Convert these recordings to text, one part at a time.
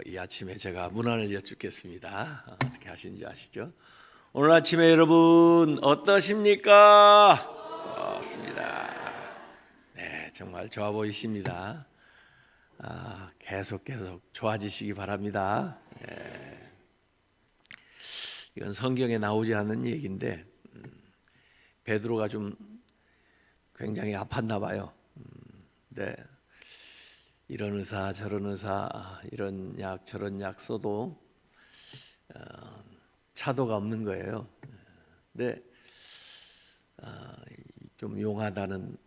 이 아침에 제가 문안을 여쭙겠습니다. 어떻게 하시는지 아시죠? 오늘 아침에 여러분 어떠십니까? 좋습니다. 네, 정말 좋아 보이십니다. 계속 좋아지시기 바랍니다. 이건 성경에 나오지 않는 얘기인데 베드로가 좀 굉장히 아팠나 봐요. 네. 이런 의사 저런 의사 이런 약 저런 약 써도 차도가 없는 거예요. 근데 좀 용하다는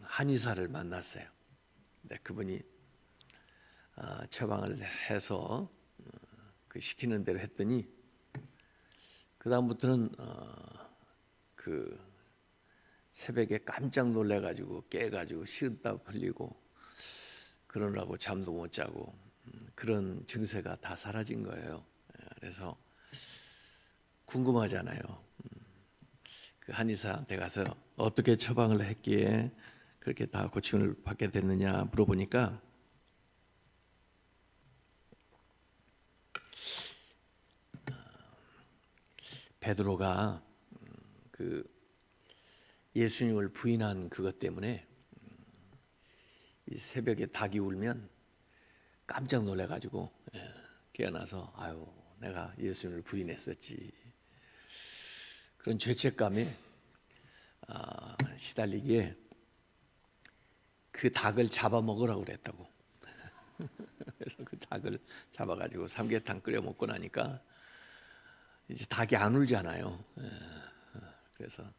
한의사를 만났어요. 근데 그분이 처방을 해서 그 시키는 대로 했더니 그 다음부터는 그 새벽에 깜짝 놀래가지고 깨가지고 식은땀 흘리고 그러느라고 잠도 못 자고 그런 증세가 다 사라진 거예요. 그래서 궁금하잖아요. 그 한의사한테 가서 어떻게 처방을 했기에 그렇게 다 고침을 받게 됐느냐 물어보니까 베드로가 그 예수님을 부인한 그것 때문에 이 새벽에 닭이 울면 깜짝 놀래가지고 깨어나서 아유 내가 예수님을 부인했었지 그런 죄책감에 시달리기에 그 닭을 잡아먹으라고 그랬다고. 그래서 그 닭을 잡아가지고 삼계탕 끓여 먹고 나니까 이제 닭이 안 울잖아요. 그래서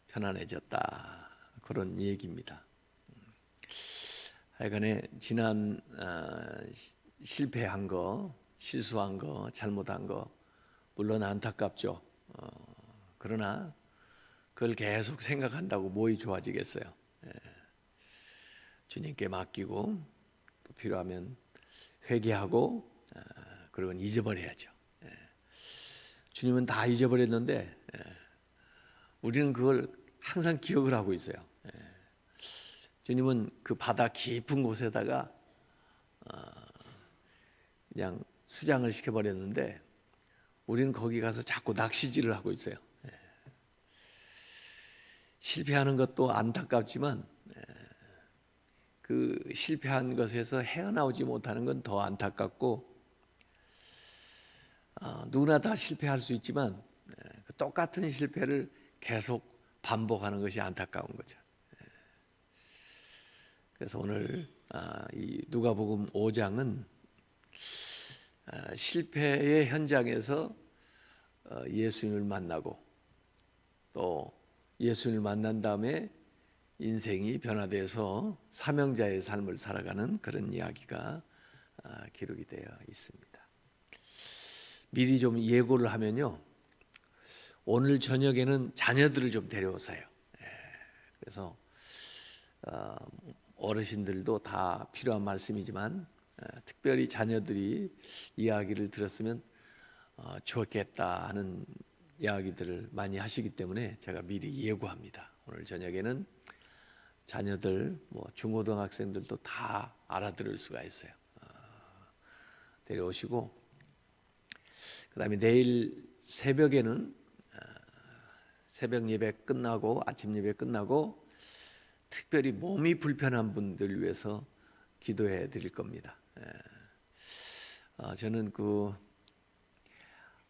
편안해졌다 그런 얘기입니다. 하여간에 지난 실패한 거, 실수한 거, 잘못한 거 물론 안타깝죠. 그러나 그걸 계속 생각한다고 뭐이 좋아지겠어요. 주님께 맡기고 또 필요하면 회개하고 그리고 잊어버려야죠. 주님은 다 잊어버렸는데 우리는 그걸 항상 기억을 하고 있어요. 주님은 그 바다 깊은 곳에다가 그냥 수장을 시켜버렸는데 우리는 거기 가서 자꾸 낚시질을 하고 있어요. 실패하는 것도 안타깝지만 그 실패한 것에서 헤어나오지 못하는 건 더 안타깝고 누구나 다 실패할 수 있지만 똑같은 실패를 계속 반복하는 것이 안타까운 거죠. 그래서 오늘 이 누가복음 5장은 실패의 현장에서 예수님을 만나고 또 예수님을 만난 다음에 인생이 변화돼서 사명자의 삶을 살아가는 그런 이야기가 기록이 되어 있습니다. 미리 좀 예고를 하면요, 오늘 저녁에는 자녀들을 좀 데려오세요. 그래서 어르신들도 다 필요한 말씀이지만 특별히 자녀들이 이야기를 들었으면 좋겠다 하는 이야기들을 많이 하시기 때문에 제가 미리 예고합니다. 오늘 저녁에는 자녀들, 중고등학생들도 다 알아들을 수가 있어요. 데려오시고 그다음에 내일 새벽에는 새벽 예배 끝나고 아침 예배 끝나고 특별히 몸이 불편한 분들 위해서 기도해 드릴 겁니다. 저는 그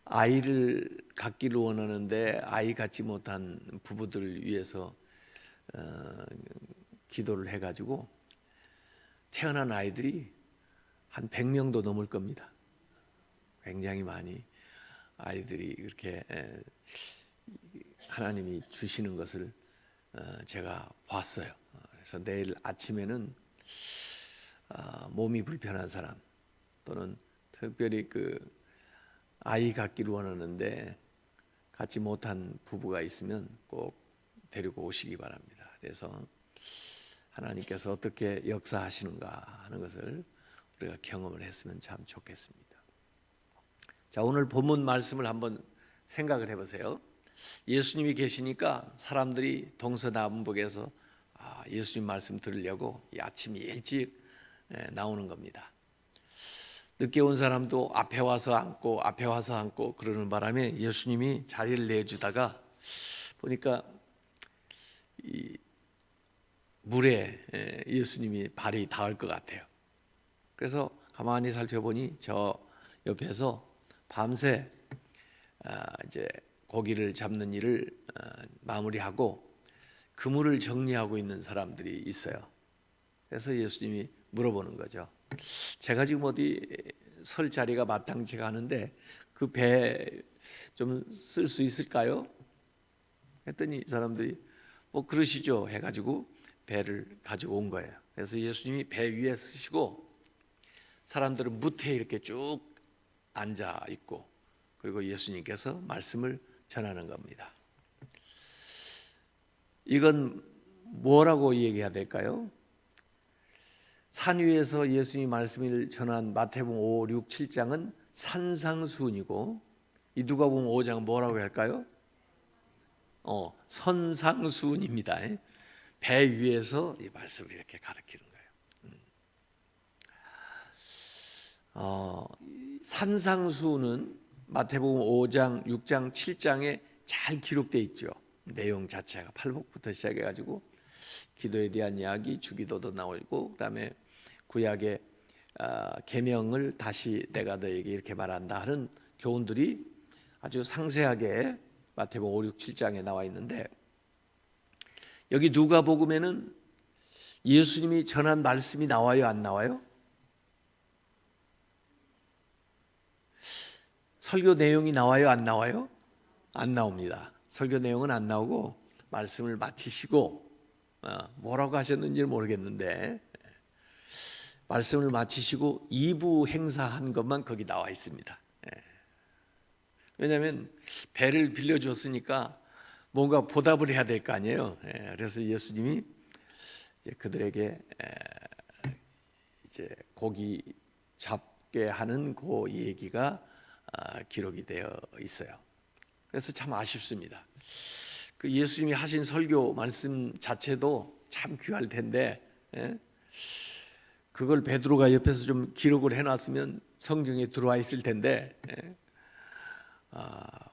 아이를 갖기를 원하는데 아이 갖지 못한 부부들을 위해서 기도를 해가지고 태어난 아이들이 한 100명도 넘을 겁니다. 굉장히 많이 아이들이 이렇게 하나님이 주시는 것을 제가 봤어요. 그래서 내일 아침에는 몸이 불편한 사람 또는 특별히 그 아이 갖기를 원하는데 갖지 못한 부부가 있으면 꼭 데리고 오시기 바랍니다. 그래서 하나님께서 어떻게 역사하시는가 하는 것을 우리가 경험을 했으면 참 좋겠습니다. 자, 오늘 본문 말씀을 한번 생각을 해보세요. 예수님이 계시니까 사람들이 동서남북에서 예수님 말씀 들으려고 이 아침 일찍 나오는 겁니다. 늦게 온 사람도 앞에 와서 앉고 그러는 바람에 예수님이 자리를 내주다가 보니까 이 물에 예수님이 발이 닿을 것 같아요. 그래서 가만히 살펴보니 저 옆에서 밤새 이제 고기를 잡는 일을 마무리하고 그물을 정리하고 있는 사람들이 있어요. 그래서 예수님이 물어보는 거죠. 제가 지금 어디 설 자리가 마땅치가 않은데 그 배 좀 쓸 수 있을까요? 했더니 사람들이 뭐 그러시죠 해가지고 배를 가지고 온 거예요. 그래서 예수님이 배 위에 쓰시고 사람들은 무태에 이렇게 쭉 앉아 있고 그리고 예수님께서 말씀을 전하는 겁니다. 이건 뭐라고 얘기해야 될까요? 산 위에서 예수님이 말씀을 전한 마태복음 5, 6, 7장은 산상수훈이고 이 누가복음 5장은 뭐라고 할까요? 선상수훈입니다. 배 위에서 이 말씀을 이렇게 가르치는 거예요. 산상수훈은 마태복음 5장, 6장, 7장에 잘 기록되어 있죠. 내용 자체가 팔복부터 시작해가지고 기도에 대한 이야기, 주기도도 나오고 그다음에 구약의 계명을 다시 내가 너에게 이렇게 말한다 하는 교훈들이 아주 상세하게 마태복음 5, 6, 7장에 나와 있는데 여기 누가복음에는 예수님이 전한 말씀이 나와요, 안 나와요? 설교 내용이 나와요, 안 나와요? 안 나옵니다. 설교 내용은 안 나오고 말씀을 마치시고 뭐라고 하셨는지는 모르겠는데 말씀을 마치시고 2부 행사한 것만 거기 나와 있습니다. 왜냐하면 배를 빌려줬으니까 뭔가 보답을 해야 될 거 아니에요. 그래서 예수님이 그들에게 이제 고기 잡게 하는 그 얘기가 기록이 되어 있어요. 그래서 참 아쉽습니다. 그 예수님이 하신 설교 말씀 자체도 참 귀할 텐데 그걸 베드로가 옆에서 좀 기록을 해놨으면 성경에 들어와 있을 텐데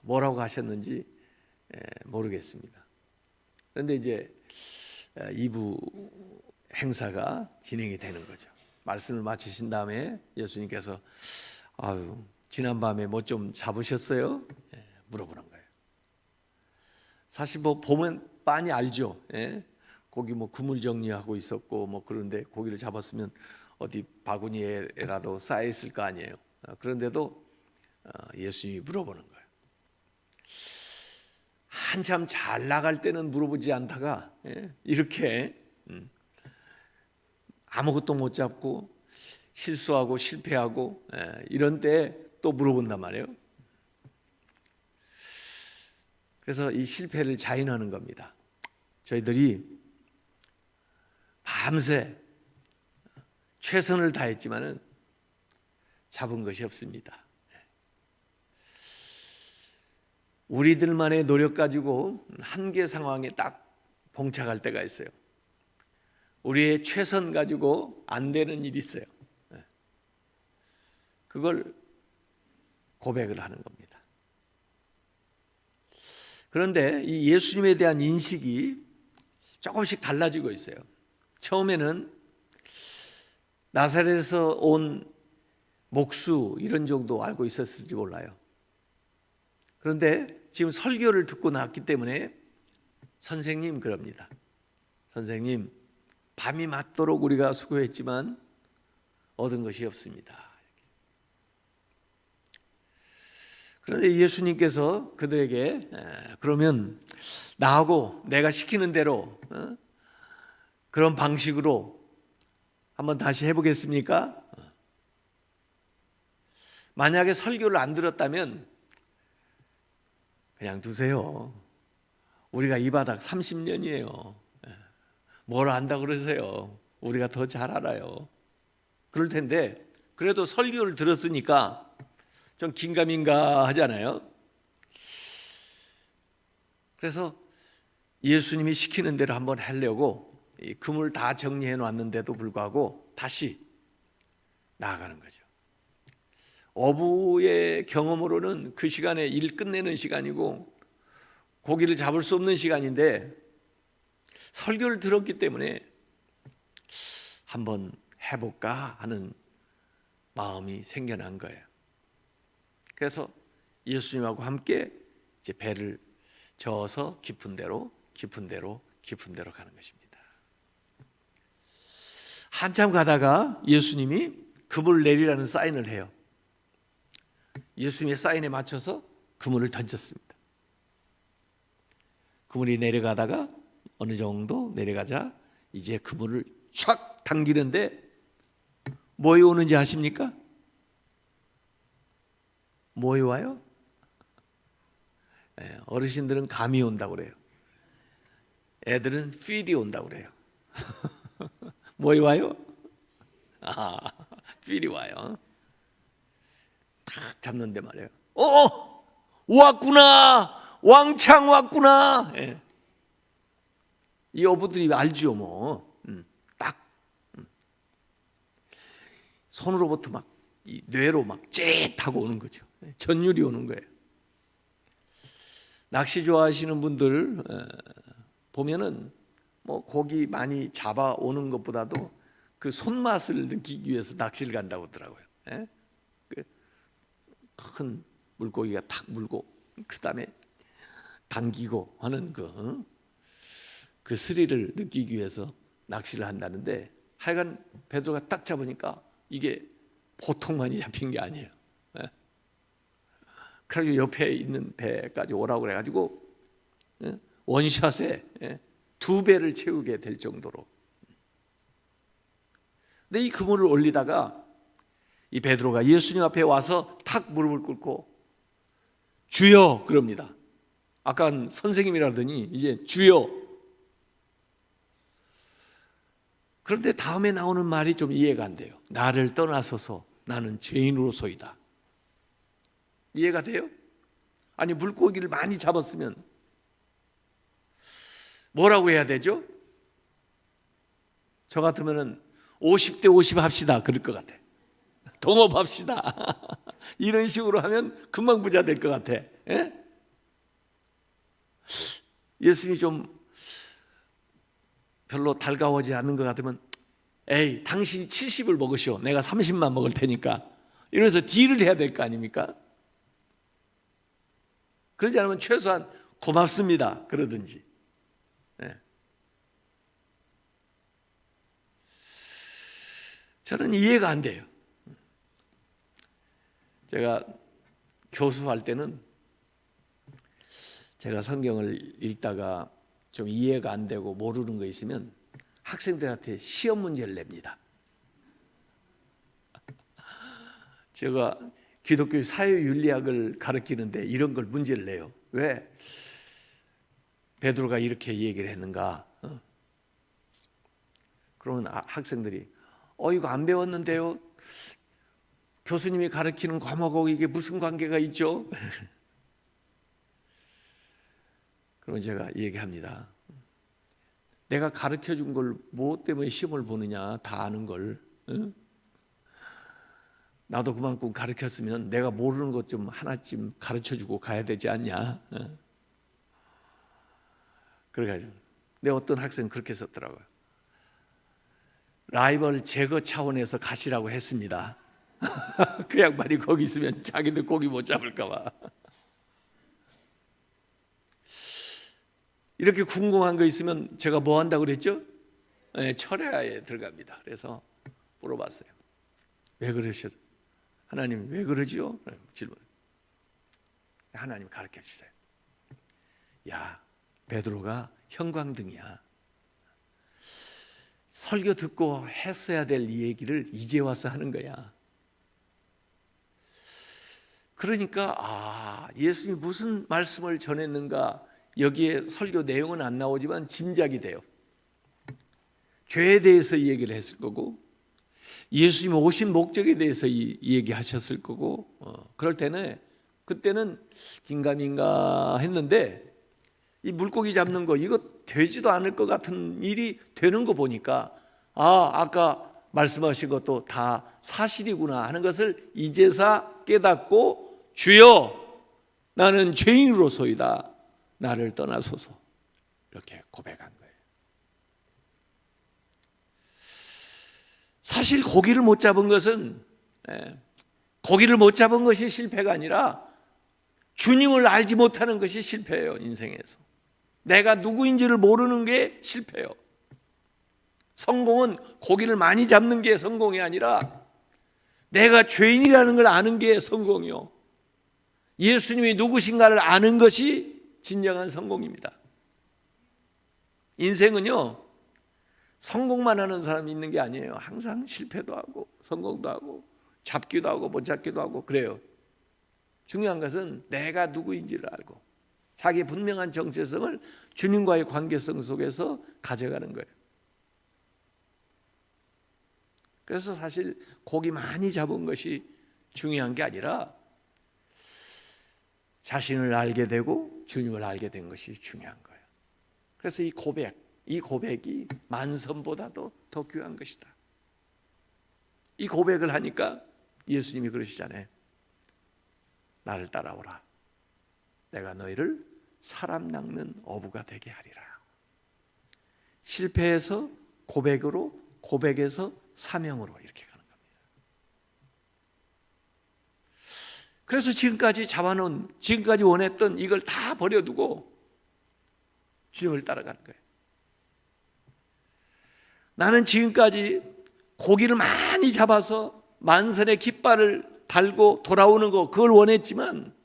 뭐라고 하셨는지 모르겠습니다. 그런데 이제 2부 행사가 진행이 되는 거죠. 말씀을 마치신 다음에 예수님께서 지난밤에 뭐 좀 잡으셨어요? 물어보는 거예요. 사실 뭐 보면 빤히 알죠. 고기 뭐 그물 정리하고 있었고 뭐 그런데 고기를 잡았으면 어디 바구니에라도 쌓여 있을 거 아니에요. 그런데도 예수님이 물어보는 거예요. 한참 잘 나갈 때는 물어보지 않다가 이렇게 아무것도 못 잡고 실수하고 실패하고 이런 때 또 물어본단 말이에요. 그래서 이 실패를 자인하는 겁니다. 저희들이 밤새 최선을 다했지만은 잡은 것이 없습니다. 우리들만의 노력 가지고 한계 상황에 딱 봉착할 때가 있어요. 우리의 최선 가지고 안 되는 일이 있어요. 그걸 고백을 하는 겁니다. 그런데 이 예수님에 대한 인식이 조금씩 달라지고 있어요. 처음에는 나사렛에서 온 목수 이런 정도 알고 있었을지 몰라요. 그런데 지금 설교를 듣고 나왔기 때문에 선생님 그럽니다. 선생님, 밤이 맞도록 우리가 수고했지만 얻은 것이 없습니다. 그런데 예수님께서 그들에게 그러면 나하고 내가 시키는 대로 그런 방식으로 한번 다시 해보겠습니까? 만약에 설교를 안 들었다면 그냥 두세요. 우리가 이 바닥 30년이에요. 뭘 안다 그러세요? 우리가 더 잘 알아요. 그럴 텐데 그래도 설교를 들었으니까 좀 긴가민가 하잖아요. 그래서 예수님이 시키는 대로 한번 하려고 이 그물 다 정리해 놨는데도 불구하고 다시 나아가는 거죠. 어부의 경험으로는 그 시간에 일 끝내는 시간이고 고기를 잡을 수 없는 시간인데 설교를 들었기 때문에 한번 해볼까 하는 마음이 생겨난 거예요. 그래서 예수님하고 함께 이제 배를 저어서 깊은 데로 가는 것입니다. 한참 가다가 예수님이 그물을 내리라는 사인을 해요. 예수님의 사인에 맞춰서 그물을 던졌습니다. 그물이 내려가다가 어느 정도 내려가자 이제 그물을 촥 당기는데 뭐에 오는지 아십니까? 뭐에 와요? 어르신들은 감이 온다고 그래요. 애들은 필이 온다고 그래요. 뭐에 와요? 필이 와요. 탁 잡는데 말이에요. 왔구나. 왕창 왔구나. 예. 이 어부들이 알지요 뭐. 딱 손으로부터 막 이 뇌로 막 찌릿하고 오는 거죠. 전율이 오는 거예요. 낚시 좋아하시는 분들 보면은 뭐 고기 많이 잡아 오는 것보다도 그 손맛을 느끼기 위해서 낚시를 간다고 하더라고요. 큰 물고기가 탁 물고 그 다음에 당기고 하는 그 스릴을 느끼기 위해서 낚시를 한다는데 하여간 베드로가 딱 잡으니까 이게 보통 많이 잡힌 게 아니에요. 그래서 옆에 있는 배까지 오라고 그래가지고 원샷에 2배를 채우게 될 정도로. 근데 이 그물을 올리다가 이 베드로가 예수님 앞에 와서 탁 무릎을 꿇고 주여 그럽니다. 아까 선생님이라더니 이제 주여. 그런데 다음에 나오는 말이 좀 이해가 안 돼요. 나를 떠나소서 나는 죄인으로소이다. 이해가 돼요? 아니 물고기를 많이 잡았으면 뭐라고 해야 되죠? 저 같으면은 50대 50 합시다 그럴 것 같아. 동업합시다. 이런 식으로 하면 금방 부자 될 것 같아. 예? 예수님이 좀 별로 달가워지 않는 것 같으면 에이 당신이 70을 먹으시오. 내가 30만 먹을 테니까. 이러면서 딜을 해야 될 거 아닙니까? 그러지 않으면 최소한 고맙습니다 그러든지. 네. 저는 이해가 안 돼요. 제가 교수할 때는 제가 성경을 읽다가 좀 이해가 안 되고 모르는 거 있으면 학생들한테 시험 문제를 냅니다. 제가 기독교 사회윤리학을 가르치는데 이런 걸 문제를 내요. 왜? 베드로가 이렇게 얘기를 했는가? 그러면 학생들이 이거 안 배웠는데요? 교수님이 가르치는 과목하고 이게 무슨 관계가 있죠? 그러면 제가 얘기합니다. 내가 가르쳐준 걸 무엇 때문에 시험을 보느냐? 다 아는 걸. 나도 그만큼 가르쳤으면 내가 모르는 것 좀 하나쯤 가르쳐주고 가야 되지 않냐? 그래가지고 내 어떤 학생은 그렇게 썼더라고요. 라이벌 제거 차원에서 가시라고 했습니다. 그 양반이 거기 있으면 자기들 고기 못 잡을까 봐. 이렇게 궁금한 거 있으면 제가 뭐 한다고 그랬죠? 네, 철야에 들어갑니다. 그래서 물어봤어요. 왜 그러셨어요? 하나님 왜 그러지요? 질문. 하나님 가르쳐 주세요. 야, 베드로가 형광등이야. 설교 듣고 했어야 될 이 얘기를 이제 와서 하는 거야. 그러니까 예수님이 무슨 말씀을 전했는가 여기에 설교 내용은 안 나오지만 짐작이 돼요. 죄에 대해서 이 얘기를 했을 거고 예수님이 오신 목적에 대해서 이 얘기하셨을 거고 그럴 때는 그때는 긴가민가 했는데 이 물고기 잡는 거 이거 되지도 않을 것 같은 일이 되는 거 보니까 아까 말씀하신 것도 다 사실이구나 하는 것을 이제서 깨닫고 주여 나는 죄인으로소이다 나를 떠나소서 이렇게 고백한 거예요. 사실 고기를 못 잡은 것은 고기를 못 잡은 것이 실패가 아니라 주님을 알지 못하는 것이 실패예요. 인생에서 내가 누구인지를 모르는 게 실패예요. 성공은 고기를 많이 잡는 게 성공이 아니라 내가 죄인이라는 걸 아는 게 성공이요. 예수님이 누구신가를 아는 것이 진정한 성공입니다. 인생은요, 성공만 하는 사람이 있는 게 아니에요. 항상 실패도 하고 성공도 하고 잡기도 하고 못 잡기도 하고 그래요. 중요한 것은 내가 누구인지를 알고 자기의 분명한 정체성을 주님과의 관계성 속에서 가져가는 거예요. 그래서 사실 고기 많이 잡은 것이 중요한 게 아니라 자신을 알게 되고 주님을 알게 된 것이 중요한 거예요. 그래서 이 고백이 만선보다도 더 귀한 것이다. 이 고백을 하니까 예수님이 그러시잖아요. 나를 따라오라. 내가 너희를 사람 낚는 어부가 되게 하리라. 실패해서 고백으로, 고백에서 사명으로 이렇게 가는 겁니다. 그래서 지금까지 잡아놓은, 지금까지 원했던 이걸 다 버려두고 주님을 따라가는 거예요. 나는 지금까지 고기를 많이 잡아서 만선의 깃발을 달고 돌아오는 거 그걸 원했지만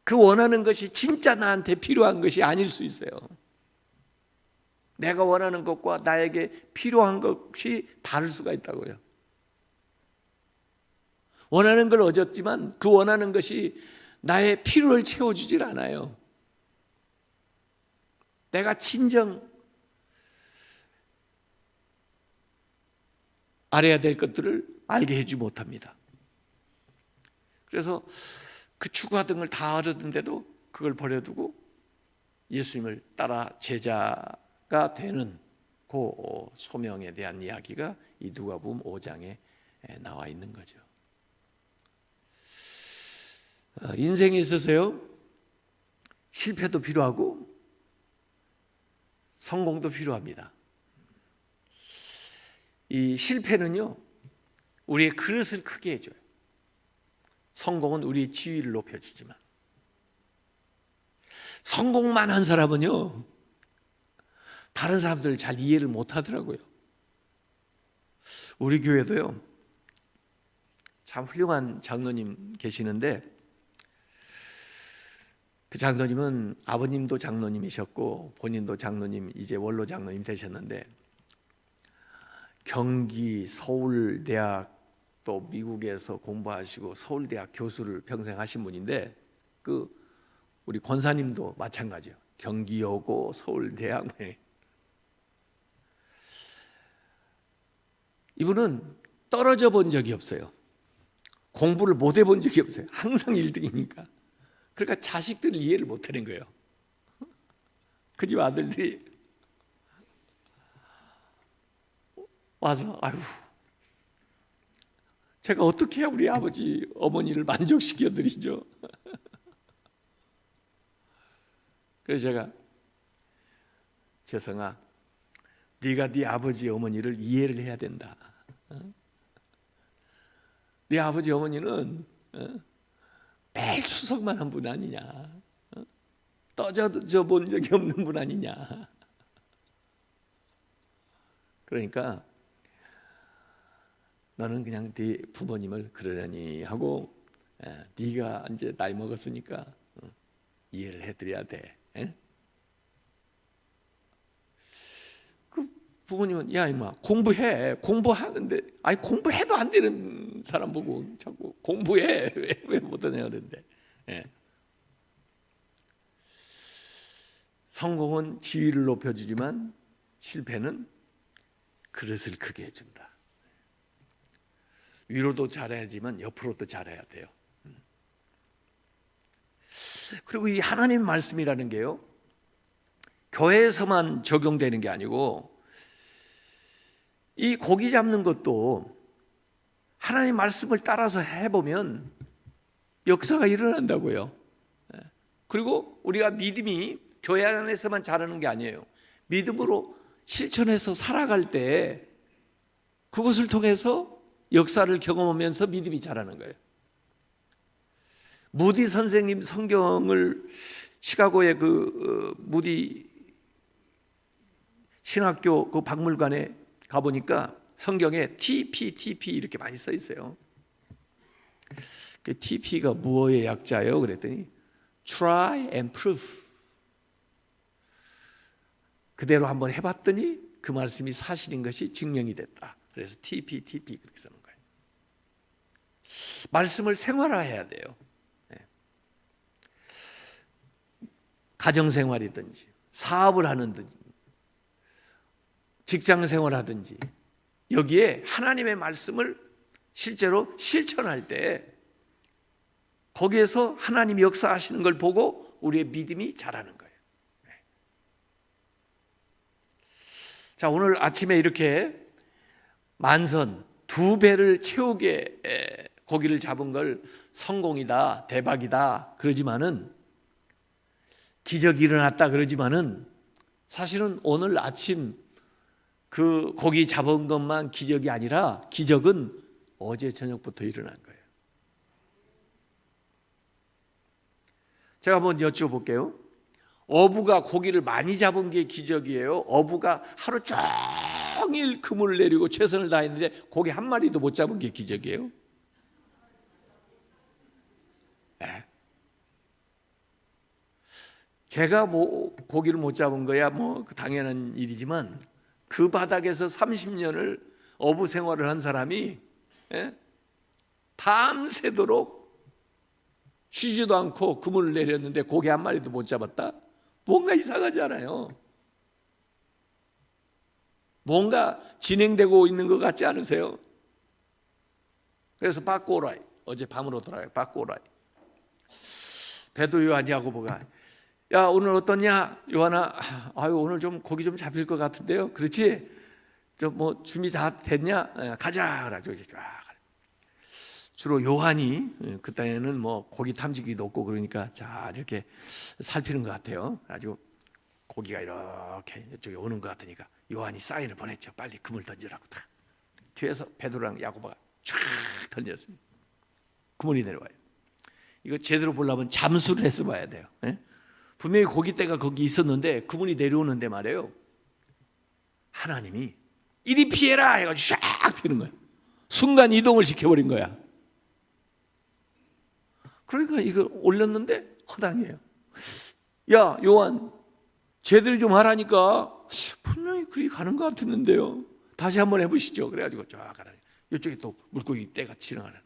그 원하는 것이 진짜 나한테 필요한 것이 아닐 수 있어요. 내가 원하는 것과 나에게 필요한 것이 다를 수가 있다고요. 원하는 걸 얻었지만 그 원하는 것이 나의 필요를 채워주질 않아요. 내가 진정 알아야 될 것들을 알게 해주지 못합니다. 그래서 그 추구하던 걸 다 얻었는데도 그걸 버려두고 예수님을 따라 제자가 되는 그 소명에 대한 이야기가 이 누가복음 5장에 나와 있는 거죠. 인생에 있어서요, 실패도 필요하고 성공도 필요합니다. 이 실패는요, 우리의 그릇을 크게 해줘요. 성공은 우리의 지위를 높여주지만 성공만 한 사람은요, 다른 사람들을 잘 이해를 못하더라고요. 우리 교회도요, 참 훌륭한 장로님 계시는데 그 장로님은 아버님도 장로님이셨고 본인도 장로님, 이제 원로 장로님 되셨는데 경기 서울대학 또 미국에서 공부하시고 서울대학 교수를 평생 하신 분인데 그 우리 권사님도 마찬가지예요. 경기여고 서울대학. 이분은 떨어져 본 적이 없어요. 공부를 못 해본 적이 없어요. 항상 1등이니까. 그러니까 자식들을 이해를 못 하는 거예요. 그 집 아들들이 와서 아유, 제가 어떻게 해야 우리 아버지 어머니를 만족시켜 드리죠? 그래서 제가 재성아, 네가 네 아버지 어머니를 이해를 해야 된다. 네 아버지 어머니는 매일 추석만 한 분 아니냐, 떠져 본 적이 없는 분 아니냐. 그러니까 너는 그냥 네 부모님을 그러려니 하고 네가 이제 나이 먹었으니까 이해를 해드려야 돼. 그 부모님은 야 임마 공부해, 공부하는데 아니 공부해도 안 되는 사람 보고 자꾸 공부해 왜 못하냐 그러는데 성공은 지위를 높여주지만 실패는 그릇을 크게 해준다. 위로도 잘해야지만 옆으로도 잘해야 돼요. 그리고 이 하나님 말씀이라는 게요, 교회에서만 적용되는 게 아니고 이 고기 잡는 것도 하나님 말씀을 따라서 해보면 역사가 일어난다고요. 그리고 우리가 믿음이 교회 안에서만 자라는 게 아니에요. 믿음으로 실천해서 살아갈 때 그것을 통해서 역사를 경험하면서 믿음이 자라는 거예요. 무디 선생님 성경을 시카고의 그 무디 신학교 그 박물관에 가보니까 성경에 TP 이렇게 많이 써 있어요. 그 TP가 무엇의 약자예요? 그랬더니 Try and prove. 그대로 한번 해봤더니 그 말씀이 사실인 것이 증명이 됐다. 그래서 TP 그렇게 쓰는 거예요. 말씀을 생활화해야 돼요. 가정생활이든지 사업을 하는든지 직장생활하든지 여기에 하나님의 말씀을 실제로 실천할 때 거기에서 하나님이 역사하시는 걸 보고 우리의 믿음이 자라는 거예요. 자, 오늘 아침에 이렇게 만선 2배를 채우게 고기를 잡은 걸 성공이다, 대박이다 그러지만은 기적이 일어났다 그러지만은 사실은 오늘 아침 그 고기 잡은 것만 기적이 아니라 기적은 어제 저녁부터 일어난 거예요. 제가 한번 여쭤볼게요. 어부가 고기를 많이 잡은 게 기적이에요? 어부가 하루 종일 그물을 내리고 최선을 다했는데 고기 한 마리도 못 잡은 게 기적이에요? 네. 제가 뭐 고기를 못 잡은 거야 뭐 당연한 일이지만 그 바닥에서 30년을 어부 생활을 한 사람이 밤새도록 쉬지도 않고 그물을 내렸는데 고기 한 마리도 못 잡았다? 뭔가 이상하지 않아요? 뭔가 진행되고 있는 것 같지 않으세요? 그래서 바꼬라이 어제 밤으로 돌아가요. 바꼬라이 베드로 요한 야고보가 야 오늘 어떠냐 요한아 아유 오늘 좀 고기 좀 잡힐 것 같은데요 그렇지 좀 뭐 준비 다 됐냐 가자 그래가지고 이제 쫙 주로 요한이 그때는 뭐 고기 탐지기도 없고 그러니까 자 이렇게 살피는 것 같아요. 그래가지고 고기가 이렇게 이쪽에 오는 것 같으니까 요한이 사인을 보냈죠. 빨리 그물 던지라고 다 뒤에서 베드로랑 야고보가 쫙 던졌습니다. 그물이 내려와요. 이거 제대로 보려면 잠수를 해서 봐야 돼요. 분명히 고깃대가 거기 있었는데 그물이 내려오는데 말이에요. 하나님이 이리 피해라 해가지고 샥 피는 거예요. 순간 이동을 시켜버린 거야. 그러니까 이걸 올렸는데 허당이에요. 야 요한 제대로 좀 하라니까 분명히 그리 가는 것 같았는데요. 다시 한번 해보시죠. 그래가지고 쫙 가라. 이쪽에 또 물고기 떼가 지나가는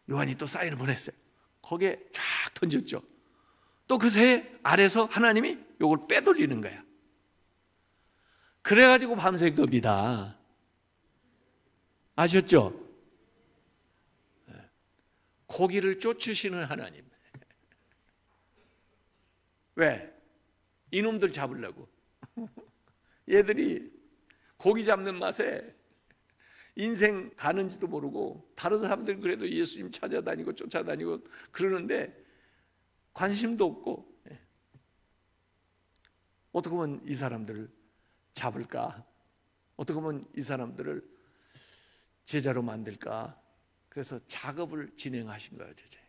요한이 또 사인을 보냈어요. 거기에 쫙 던졌죠. 또 그 새 아래서 하나님이 요걸 빼돌리는 거야. 그래가지고 밤새 겁니다. 아셨죠? 고기를 쫓으시는 하나님. 왜? 이놈들 잡으려고. 얘들이 고기 잡는 맛에 인생 가는지도 모르고 다른 사람들은 그래도 예수님 찾아다니고 쫓아다니고 그러는데 관심도 없고 어떻게 보면 이 사람들을 잡을까? 어떻게 보면 이 사람들을 제자로 만들까? 그래서 작업을 진행하신 거예요. 제자.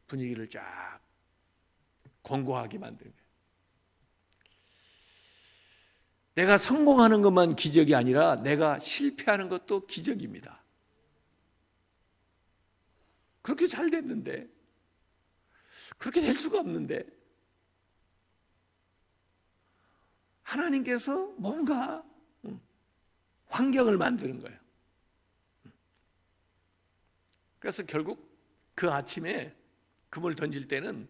분위기를 쫙 공고하게 만든 거예요. 내가 성공하는 것만 기적이 아니라 내가 실패하는 것도 기적입니다. 그렇게 잘 됐는데 그렇게 될 수가 없는데 하나님께서 뭔가 환경을 만드는 거예요. 그래서 결국 그 아침에 그물 던질 때는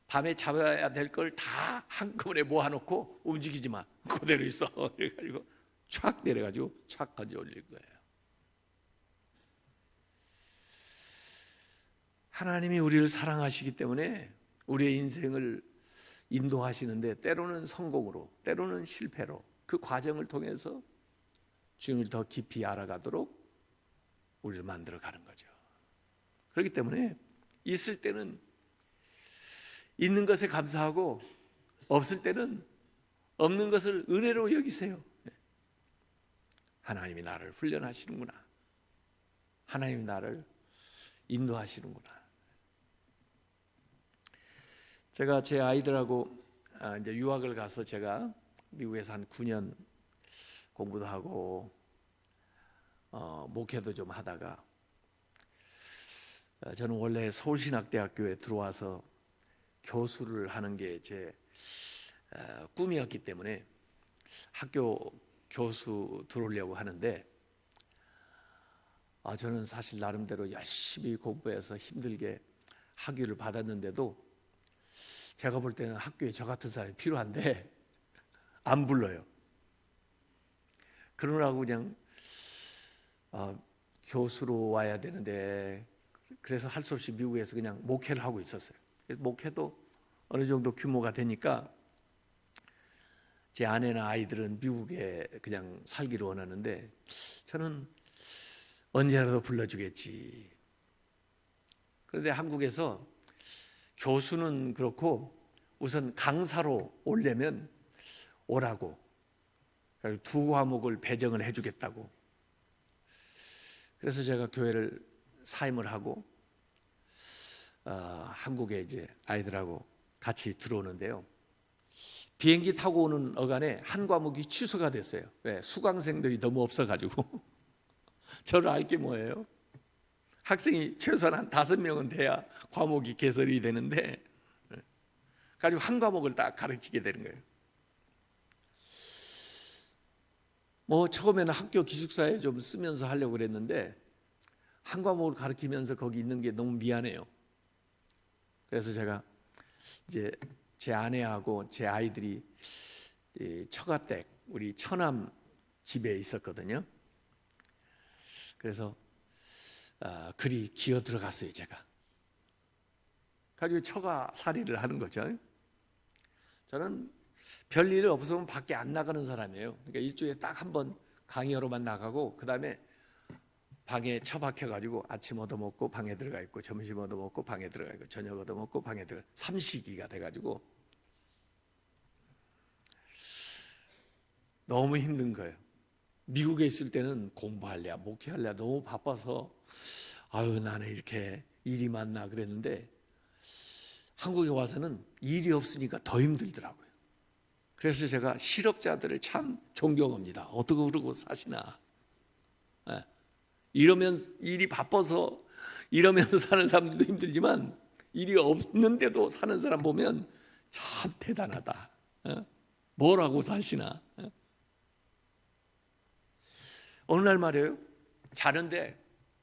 밤에 잡아야 될 걸 다 한꺼번에 모아놓고 움직이지 마. 그대로 있어. 그래가지고 촥 내려가지고 촥 가져 올릴 거예요. 하나님이 우리를 사랑하시기 때문에 우리의 인생을 인도하시는데 때로는 성공으로, 때로는 실패로 그 과정을 통해서 주님을 더 깊이 알아가도록 우리를 만들어가는 거죠. 그렇기 때문에 있을 때는 있는 것에 감사하고 없을 때는 없는 것을 은혜로 여기세요. 하나님이 나를 훈련하시는구나. 하나님이 나를 인도하시는구나. 제가 제 아이들하고 이제 유학을 가서 제가 미국에서 한 9년 공부도 하고 목회도 좀 하다가 저는 원래 서울신학대학교에 들어와서 교수를 하는 게 제 꿈이었기 때문에 학교 교수 들어오려고 하는데 저는 사실 나름대로 열심히 공부해서 힘들게 학위를 받았는데도 제가 볼 때는 학교에 저 같은 사람이 필요한데 안 불러요. 그러라고 그냥 교수로 와야 되는데 그래서 할 수 없이 미국에서 그냥 목회를 하고 있었어요. 목회도 어느 정도 규모가 되니까 제 아내나 아이들은 미국에 그냥 살기를 원하는데 저는 언제라도 불러주겠지. 그런데 한국에서 교수는 그렇고 우선 강사로 오려면 오라고 2과목을 배정을 해주겠다고. 그래서 제가 교회를 사임을 하고 한국에 이제 아이들하고 같이 들어오는데요. 비행기 타고 오는 어간에 한 과목이 취소가 됐어요. 왜? 수강생들이 너무 없어가지고. 저를 알 게 뭐예요? 학생이 최소한 한 5명은 돼야 과목이 개설이 되는데 가지고 한 과목을 딱 가르치게 되는 거예요. 뭐 처음에는 학교 기숙사에 좀 쓰면서 하려고 그랬는데 한 과목을 가르치면서 거기 있는 게 너무 미안해요. 그래서 제가 이제 제 아내하고 제 아이들이 처가댁 우리 처남 집에 있었거든요. 그래서 그리 기어 들어갔어요. 제가 가지고 처가살이를 하는 거죠. 저는 별일 없으면 밖에 안 나가는 사람이에요. 그러니까 일주일에 딱 한 번 강의하러만 나가고 그 다음에 방에 처박혀가지고 아침 얻어먹고 방에 들어가 있고 점심 얻어먹고 방에 들어가 있고 저녁 얻어먹고 방에 들어가 삼시기가 돼가지고 너무 힘든 거예요. 미국에 있을 때는 공부할래 목회할래 너무 바빠서 나는 이렇게 일이 많나 그랬는데 한국에 와서는 일이 없으니까 더 힘들더라고요. 그래서 제가 실업자들을 참 존경합니다. 어떻게 그러고 사시나. 이러면 일이 바빠서 이러면서 사는 사람들도 힘들지만 일이 없는데도 사는 사람 보면 참 대단하다. 뭐라고 사시나. 어느 날 말이에요. 자는데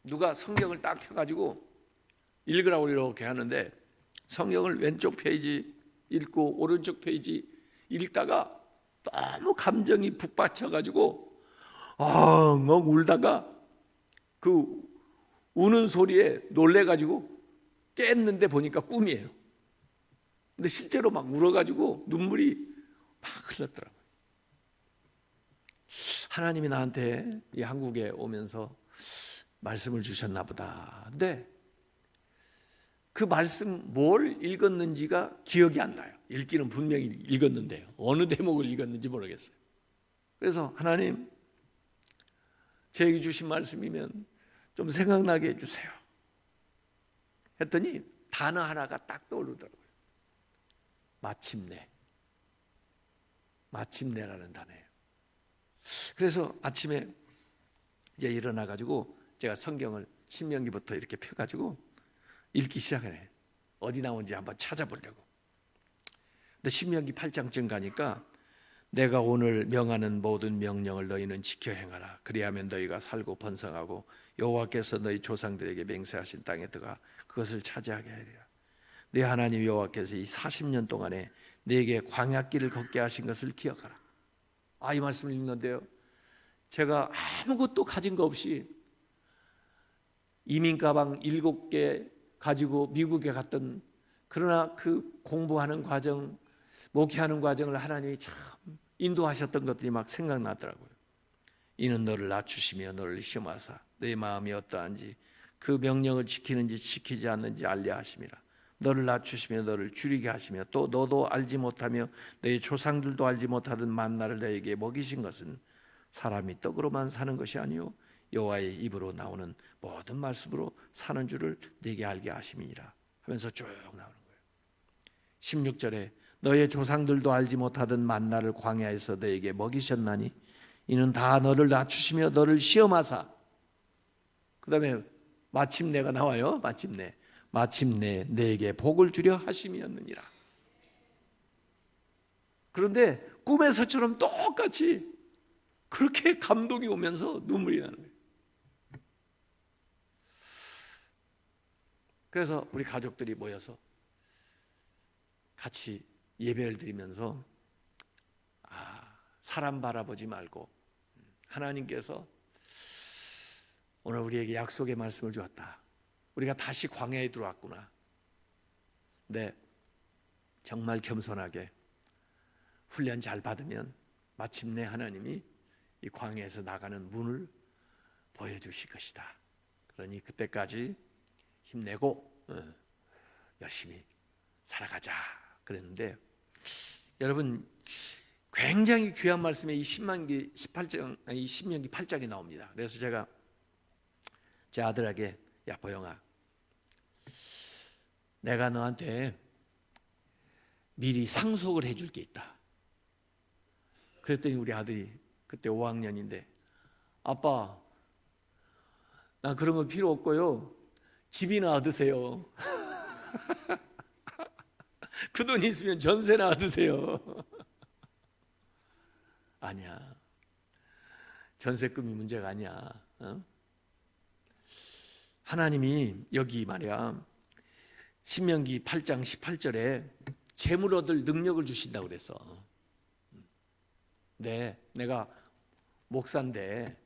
누가 성경을 딱 펴가지고 읽으라고 이렇게 하는데 성경을 왼쪽 페이지 읽고 오른쪽 페이지 읽다가 너무 감정이 북받쳐가지고 엉엉 울다가 그 우는 소리에 놀래가지고 깼는데 보니까 꿈이에요. 근데 실제로 막 울어가지고 눈물이 막 흘렀더라고요. 하나님이 나한테 이 한국에 오면서 말씀을 주셨나 보다. 근데 그 말씀 뭘 읽었는지가 기억이 안 나요. 읽기는 분명히 읽었는데요. 어느 대목을 읽었는지 모르겠어요. 그래서 하나님 저에게 주신 말씀이면 좀 생각나게 해주세요. 했더니 단어 하나가 딱 떠오르더라고요. 마침내라는 단어예요. 그래서 아침에 이제 일어나가지고 제가 성경을 신명기부터 이렇게 펴가지고 읽기 시작해요. 어디 나온지 한번 찾아보려고. 근데 신명기 8장쯤 가니까 내가 오늘 명하는 모든 명령을 너희는 지켜 행하라. 그리하면 너희가 살고 번성하고 여호와께서 너희 조상들에게 맹세하신 땅에 들어가 그것을 차지하게 하리라. 네 하나님 여호와께서 이 40년 동안에 네게 광야길을 걷게 하신 것을 기억하라. 이 말씀을 읽는데요. 제가 아무것도 가진 거 없이 이민 가방 7개 가지고 미국에 갔던 그러나 그 공부하는 과정, 목회하는 과정을 하나님이 참 인도하셨던 것들이 막 생각나더라고요. 이는 너를 낮추시며 너를 시험하사 너의 마음이 어떠한지 그 명령을 지키는지 지키지 않는지 알려 하심이라. 너를 낮추시며 너를 줄이게 하시며 또 너도 알지 못하며 너의 조상들도 알지 못하던 만나를 너에게 먹이신 것은 사람이 떡으로만 사는 것이 아니요 여호와의 입으로 나오는 모든 말씀으로 사는 줄을 네게 알게 하심이니라 하면서 쭉 나오는 거예요. 16절에 너의 조상들도 알지 못하던 만나를 광야에서 너에게 먹이셨나니 이는 다 너를 낮추시며 너를 시험하사, 그 다음에 마침내가 나와요. 마침내 내게 복을 주려 하심이었느니라. 그런데 꿈에서처럼 똑같이 그렇게 감동이 오면서 눈물이 나는 거예요. 그래서 우리 가족들이 모여서 같이 예배를 드리면서 사람 바라보지 말고 하나님께서 오늘 우리에게 약속의 말씀을 주었다. 우리가 다시 광야에 들어왔구나. 네, 정말 겸손하게 훈련 잘 받으면 마침내 하나님이 이 광야에서 나가는 문을 보여주실 것이다. 그러니 그때까지 힘내고 열심히 살아가자 그랬는데, 여러분 굉장히 귀한 말씀이 이 신명기 8장에 나옵니다. 그래서 제가 제 아들에게, 야 보영아, 내가 너한테 미리 상속을 해줄 게 있다. 그랬더니 우리 아들이 그때 5학년인데, 아빠 나 그런 거 필요 없고요, 집이나 얻으세요. 그 돈 있으면 전세나 얻으세요. 아니야, 전세금이 문제가 아니야. 하나님이 여기 말이야 신명기 8장 18절에 재물 얻을 능력을 주신다고 그랬어. 네, 내가 목사인데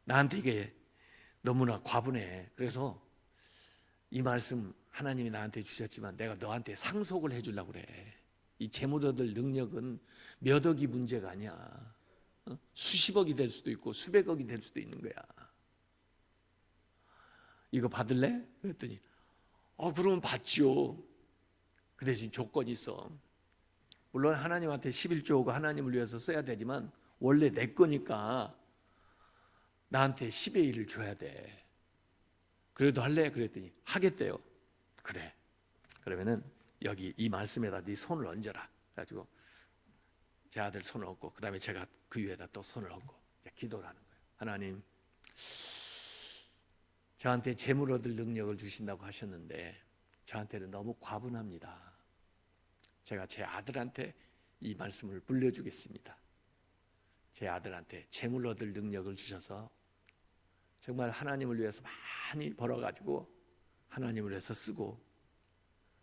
나한테 이게 너무나 과분해. 그래서 이 말씀 하나님이 나한테 주셨지만 내가 너한테 상속을 해주려고 그래. 이 재물 얻을 능력은 몇 억이 문제가 아니야. 수십억이 될 수도 있고 수백억이 될 수도 있는 거야. 이거 받을래? 그랬더니 그러면 받죠. 그 대신 조건이 있어. 물론 하나님한테 11조 가 하나님을 위해서 써야 되지만 원래 내 거니까 나한테 10의 1을 줘야 돼. 그래도 할래? 그랬더니 하겠대요. 그래. 그러면은 여기 이 말씀에다 네 손을 얹어라. 그래가지고 제 아들 손을 얹고, 그 다음에 제가 그 위에다 또 손을 얹고 기도를 하는 거예요. 하나님, 저한테 재물 얻을 능력을 주신다고 하셨는데 저한테는 너무 과분합니다. 제가 제 아들한테 이 말씀을 물려주겠습니다. 제 아들한테 재물 얻을 능력을 주셔서 정말 하나님을 위해서 많이 벌어가지고 하나님을 위해서 쓰고,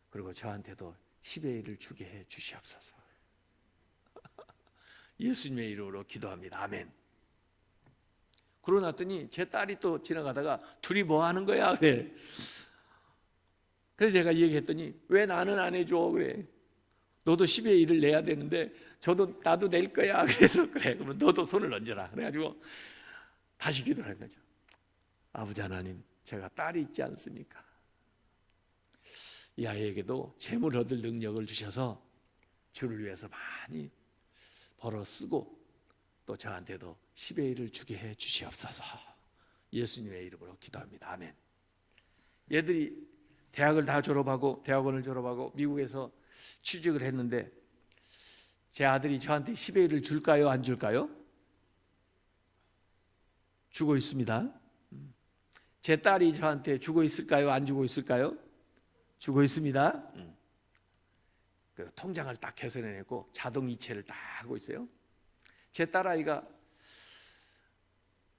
그리고 저한테도 10의 1을 주게 해 주시옵소서. 예수님의 이름으로 기도합니다. 아멘. 그러고 났더니 제 딸이 또 지나가다가 둘이 뭐 하는 거야? 그래. 그래서 제가 얘기했더니 왜 나는 안 해줘? 그래. 너도 10의 1을 내야 되는데 나도 낼 거야. 그래서 그래. 그러면 너도 손을 얹어라. 그래가지고 다시 기도를 한 거죠. 아버지 하나님, 제가 딸이 있지 않습니까? 이 아이에게도 재물 얻을 능력을 주셔서 주를 위해서 많이 벌어 쓰고 또 저한테도 10의 1을 주게 해 주시옵소서. 예수님의 이름으로 기도합니다. 아멘. 얘들이 대학원을 졸업하고 미국에서 취직을 했는데 제 아들이 저한테 10의 1을 줄까요? 안 줄까요? 주고 있습니다. 제 딸이 저한테 주고 있을까요? 안 주고 있을까요? 주고 있습니다. 그 통장을 딱 개설해내고 자동 이체를 딱 하고 있어요. 제 딸아이가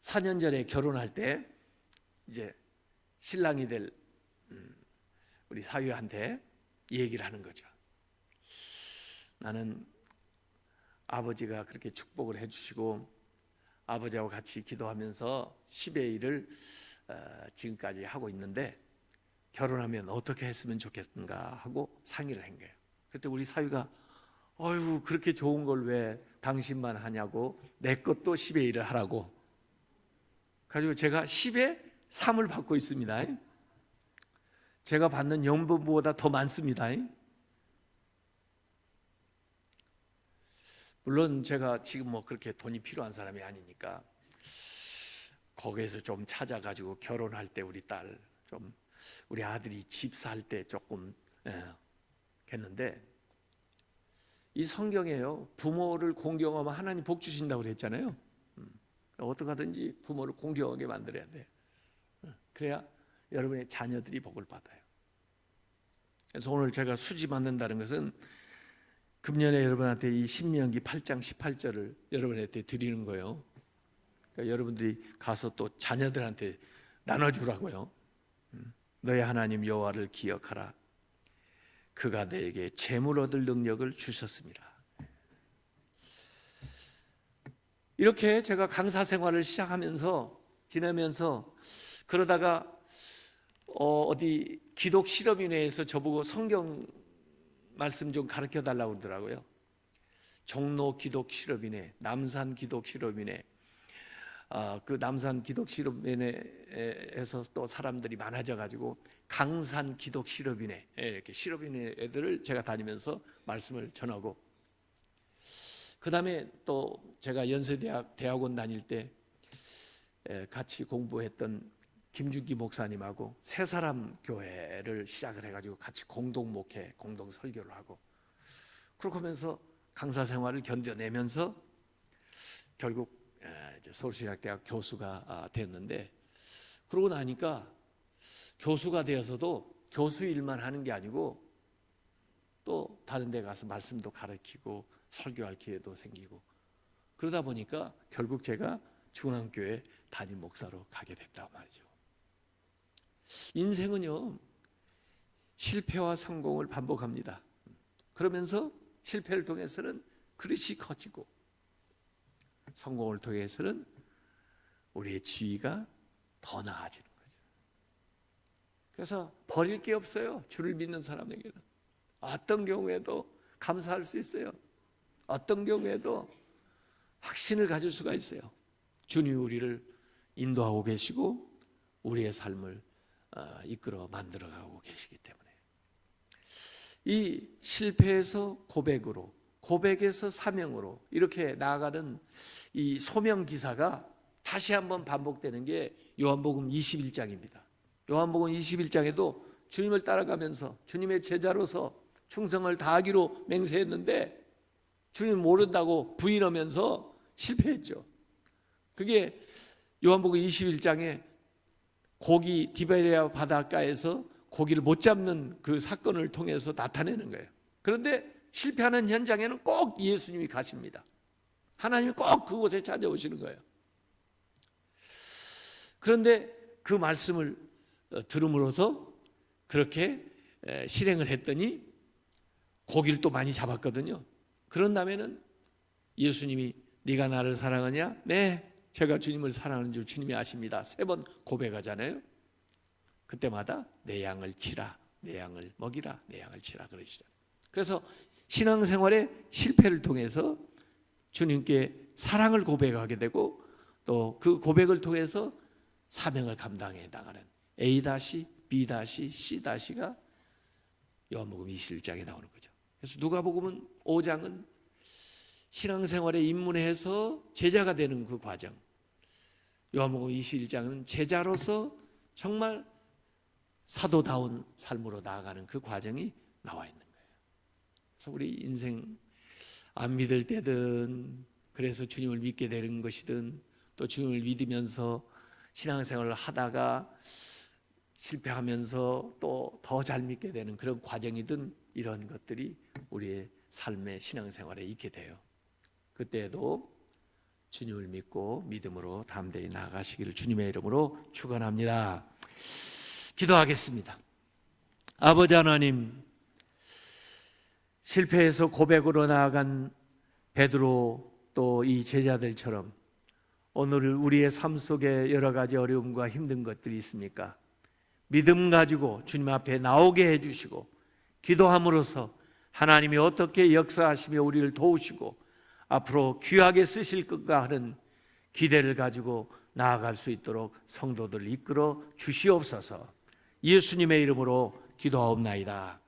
4년 전에 결혼할 때 이제 신랑이 될 우리 사위한테 얘기를 하는 거죠. 나는 아버지가 그렇게 축복을 해주시고 아버지하고 같이 기도하면서 10의 1을 지금까지 하고 있는데 결혼하면 어떻게 했으면 좋겠는가 하고 상의를 한 거예요. 그때 우리 사위가 어휴, 그렇게 좋은 걸 왜 당신만 하냐고 내 것도 10의 1을 하라고 가지고 제가 10에 3을 받고 있습니다. 제가 받는 연봉보다 더 많습니다. 물론 제가 지금 뭐 그렇게 돈이 필요한 사람이 아니니까 거기에서 좀 찾아가지고 결혼할 때 우리 딸 좀, 우리 아들이 집 살 때 조금 했는데, 이 성경에요, 부모를 공경하면 하나님 복 주신다고 그랬잖아요. 어떻게 하든지 부모를 공경하게 만들어야 돼. 그래야 여러분의 자녀들이 복을 받아요. 그래서 오늘 제가 수지 받는다는 것은 금년에 여러분한테 이 신명기 8장 18절을 여러분한테 드리는 거예요. 그러니까 여러분들이 가서 또 자녀들한테 나눠주라고요. 너의 하나님 여호와를 기억하라. 그가 너에게 재물 얻을 능력을 주셨습니다. 이렇게 제가 강사 생활을 시작하면서 지내면서 그러다가 어디 기독 실업인회에서 저보고 성경 말씀 좀 가르쳐 달라고 그러더라고요. 종로 기독 실업인회, 남산 기독 실업인회, 그 남산 기독 실업인회에서 또 사람들이 많아져 가지고 강산 기독 실업인회, 이렇게 실업인회 애들을 제가 다니면서 말씀을 전하고, 그 다음에 또 제가 연세대학 대학원 다닐 때 같이 공부했던 김준기 목사님하고 세 사람 교회를 시작을 해가지고 같이 공동 목회, 공동 설교를 하고, 그렇게 하면서 강사 생활을 견뎌내면서 결국 이제 서울신학대학 교수가 됐는데, 그러고 나니까 교수가 되어서도 교수 일만 하는 게 아니고 또 다른 데 가서 말씀도 가르치고 설교할 기회도 생기고, 그러다 보니까 결국 제가 중앙교회 담임 목사로 가게 됐단 말이죠. 인생은요, 실패와 성공을 반복합니다. 그러면서 실패를 통해서는 그릇이 커지고, 성공을 통해서는 우리의 지위가 더 나아지는 거죠. 그래서 버릴 게 없어요. 주를 믿는 사람에게는 어떤 경우에도 감사할 수 있어요. 어떤 경우에도 확신을 가질 수가 있어요. 주님이 우리를 인도하고 계시고 우리의 삶을 이끌어 만들어가고 계시기 때문에, 이 실패에서 고백으로, 고백에서 사명으로 이렇게 나아가는 이 소명 기사가 다시 한번 반복되는 게 요한복음 21장입니다. 요한복음 21장에도 주님을 따라가면서 주님의 제자로서 충성을 다하기로 맹세했는데 주님 모른다고 부인하면서 실패했죠. 그게 요한복음 21장에 고기 디베레아 바닷가에서 고기를 못 잡는 그 사건을 통해서 나타내는 거예요. 그런데 실패하는 현장에는 꼭 예수님이 가십니다. 하나님이 꼭 그곳에 찾아오시는 거예요. 그런데 그 말씀을 들음으로써 그렇게 실행을 했더니 고기를 또 많이 잡았거든요. 그런 다음에는 예수님이 네가 나를 사랑하냐? 네, 제가 주님을 사랑하는 줄 주님이 아십니다. 3번 고백하잖아요. 그때마다 내 양을 치라, 내 양을 먹이라, 내 양을 치라 그러시죠. 그래서 신앙생활의 실패를 통해서 주님께 사랑을 고백하게 되고, 또 그 고백을 통해서 사명을 감당해 나가는 A-, B-, C-가 요한복음 21장에 나오는 거죠. 그래서 누가복음은 5장은 신앙생활에 입문해서 제자가 되는 그 과정, 요한복음 21장은 제자로서 정말 사도다운 삶으로 나아가는 그 과정이 나와 있는 거예요. 그래서 우리 인생 안 믿을 때든, 그래서 주님을 믿게 되는 것이든, 또 주님을 믿으면서 신앙생활을 하다가 실패하면서 또 더 잘 믿게 되는 그런 과정이든, 이런 것들이 우리의 삶의 신앙생활에 있게 돼요. 그때에도 주님을 믿고 믿음으로 담대히 나아가시기를 주님의 이름으로 축원합니다. 기도하겠습니다. 아버지 하나님, 실패해서 고백으로 나아간 베드로 또 이 제자들처럼 오늘 우리의 삶 속에 여러 가지 어려움과 힘든 것들이 있습니까? 믿음 가지고 주님 앞에 나오게 해주시고, 기도함으로써 하나님이 어떻게 역사하시며 우리를 도우시고 앞으로 귀하게 쓰실 것과 하는 기대를 가지고 나아갈 수 있도록 성도들 이끌어 주시옵소서. 예수님의 이름으로 기도하옵나이다.